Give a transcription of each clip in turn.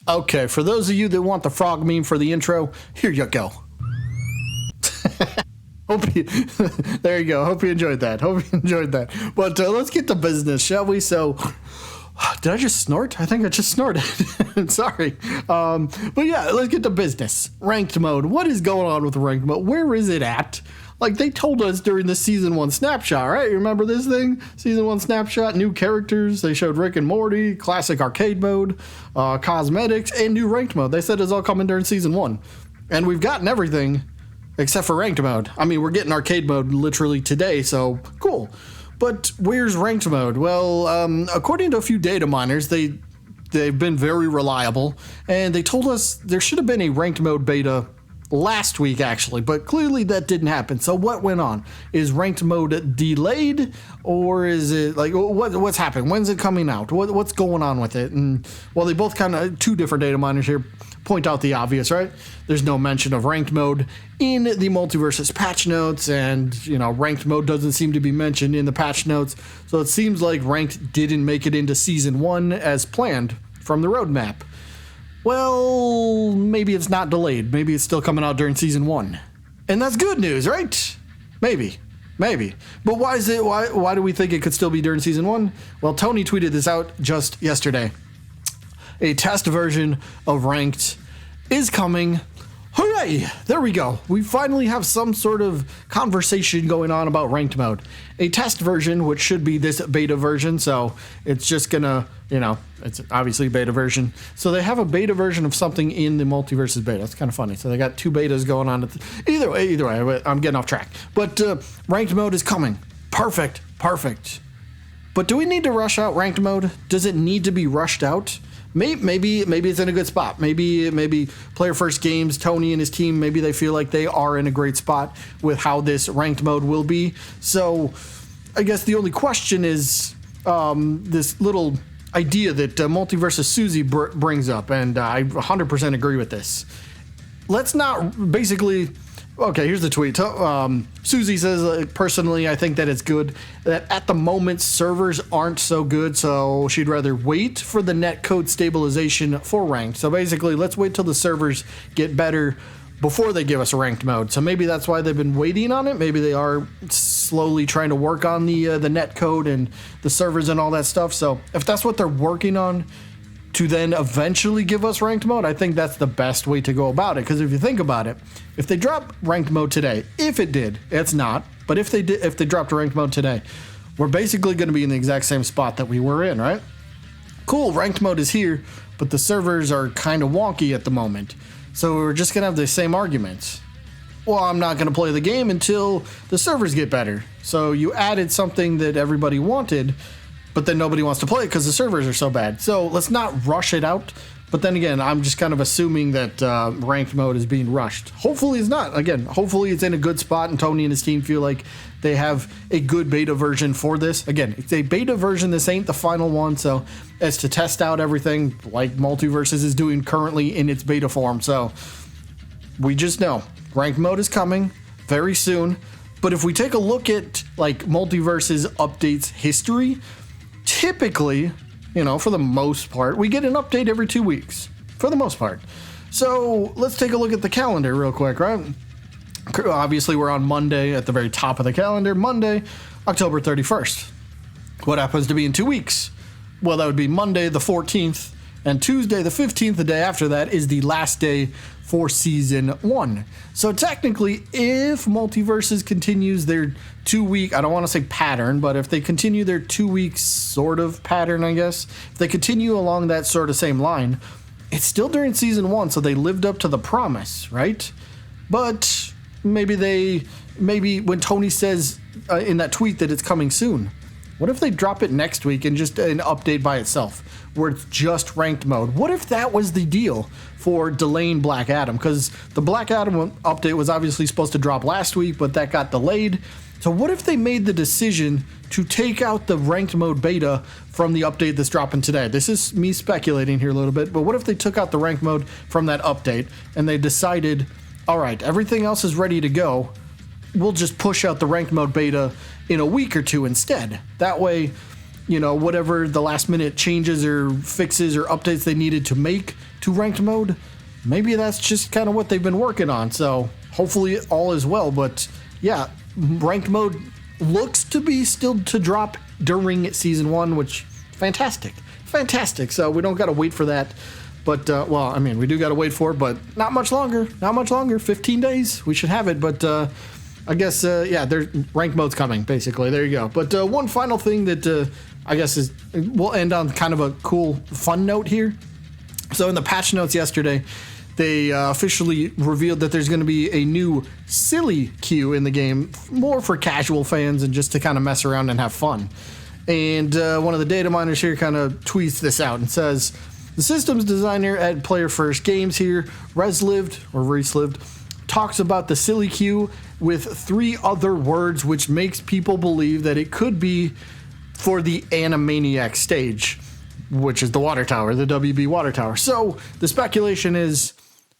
Okay, for those of you that want the frog meme for the intro, here you go. There you go. Hope you enjoyed that. But let's get to business, shall we? So, did I just snort? I think I just snorted. Sorry. But yeah, let's get to business. Ranked mode. What is going on with ranked mode? Where is it at? Like, they told us during the Season 1 snapshot, right? You remember this thing? Season 1 snapshot, new characters. They showed Rick and Morty, classic arcade mode, cosmetics, and new ranked mode. They said it's all coming during Season 1. And we've gotten everything except for ranked mode. I mean, we're getting arcade mode literally today, so cool. But where's ranked mode? Well, according to a few data miners, they've been very reliable, and they told us there should have been a ranked mode beta last week, actually, but clearly that didn't happen. So what went on? Is ranked mode delayed, or is it like what's happening? When's it coming out? What's going on with it? And well, they both kind of, two different data miners here point out the obvious, right? There's no mention of ranked mode in the Multiversus patch notes, and ranked mode doesn't seem to be mentioned in the patch notes. So it seems like ranked didn't make it into Season 1 as planned from the roadmap. Well, maybe it's not delayed. Maybe it's still coming out during Season 1. And that's good news, right? Maybe. But why is it? Why do we think it could still be during Season 1? Well, Tony tweeted this out just yesterday. A test version of Ranked is coming. Hooray! There we go. We finally have some sort of conversation going on about ranked mode. A test version, which should be this beta version, so it's just gonna, it's obviously a beta version. So they have a beta version of something in the Multiversus beta. It's kind of funny. So they got two betas going on. Either way, I'm getting off track. But ranked mode is coming. Perfect. But do we need to rush out ranked mode? Does it need to be rushed out? Maybe it's in a good spot. Maybe Player First Games, Tony and his team, maybe they feel like they are in a great spot with how this ranked mode will be. So I guess the only question is this little idea that Multiversus Susie brings up, and I 100% agree with this. Let's not basically... Okay, here's the tweet. Susie says, personally, I think that it's good that at the moment servers aren't so good, so she'd rather wait for the netcode stabilization for ranked. So basically, let's wait till the servers get better before they give us a ranked mode. So maybe that's why they've been waiting on it. Maybe they are slowly trying to work on the netcode and the servers and all that stuff. So if that's what they're working on to then eventually give us ranked mode, I think that's the best way to go about it. Because if you think about it, if they drop ranked mode today, if it did, it's not, but if they dropped ranked mode today, we're basically going to be in the exact same spot that we were in, right? Cool, ranked mode is here, but the servers are kind of wonky at the moment. So we're just going to have the same arguments. Well, I'm not going to play the game until the servers get better. So you added something that everybody wanted, but then nobody wants to play it because the servers are so bad. So let's not rush it out. But then again, I'm just kind of assuming that ranked mode is being rushed. Hopefully it's not. Again, hopefully it's in a good spot and Tony and his team feel like they have a good beta version for this. Again, it's a beta version. This ain't the final one. So it's to test out everything like Multiversus is doing currently in its beta form. So we just know ranked mode is coming very soon. But if we take a look at like Multiversus updates history, typically, for the most part, we get an update every 2 weeks, for the most part. So let's take a look at the calendar real quick, right? Obviously, we're on Monday at the very top of the calendar, Monday, October 31st. What happens to be in 2 weeks? Well, that would be Monday the 14th, and Tuesday the 15th, the day after that, is the last day for Season 1. So technically, if Multiversus continues their 2 week, I don't want to say pattern, but if they continue their 2 weeks sort of pattern, I guess, if they continue along that sort of same line, it's still during Season 1, so they lived up to the promise, right? But maybe when Tony says in that tweet that it's coming soon, what if they drop it next week and just an update by itself where it's just ranked mode? What if that was the deal for delaying Black Adam? Because the Black Adam update was obviously supposed to drop last week, but that got delayed. So what if they made the decision to take out the ranked mode beta from the update that's dropping today? This is me speculating here a little bit, but what if they took out the ranked mode from that update and they decided, all right, everything else is ready to go. We'll just push out the ranked mode beta in a week or two instead. That way, whatever the last minute changes or fixes or updates they needed to make to ranked mode. Maybe that's just kind of what they've been working on. So hopefully all is well. But yeah, ranked mode looks to be still to drop during season 1, which fantastic. So we don't got to wait for that. But, well, I mean, we do got to wait for it, but not much longer. 15 days. We should have it. But I guess, yeah, ranked mode's coming, basically. There you go. But one final thing that I guess we'll end on kind of a cool, fun note here. So in the patch notes yesterday, they officially revealed that there's going to be a new silly queue in the game, more for casual fans and just to kind of mess around and have fun. And one of the data miners here kind of tweets this out and says, the systems designer at Player First Games here, Reslived, talks about the silly queue with 3 other words, which makes people believe that it could be for the Animaniac stage, which is the water tower, the WB water tower. So the speculation is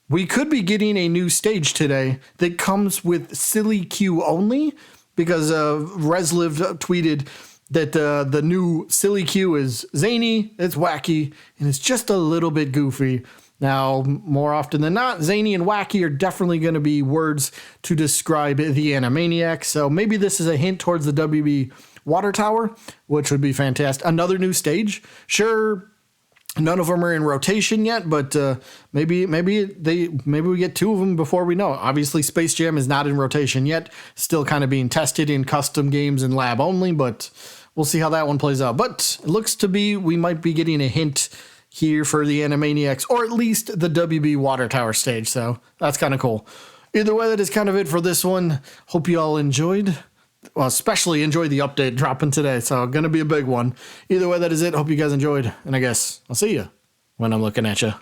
we could be getting a new stage today that comes with silly queue only, because Reslived tweeted that the new silly queue is zany, it's wacky, and it's just a little bit goofy. Now, more often than not, zany and wacky are definitely going to be words to describe the Animaniacs. So maybe this is a hint towards the WB water tower, which would be fantastic. Another new stage. Sure, none of them are in rotation yet, but maybe we get 2 of them before we know it. Obviously, Space Jam is not in rotation yet. Still kind of being tested in custom games and lab only, but we'll see how that one plays out. But it looks to be we might be getting a hint here for the Animaniacs, or at least the WB Water Tower stage. So that's kind of cool. Either way, that is kind of it for this one. Hope you all enjoyed. Well, especially enjoyed the update dropping today. So going to be a big one. Either way, that is it. Hope you guys enjoyed. And I guess I'll see you when I'm looking at you.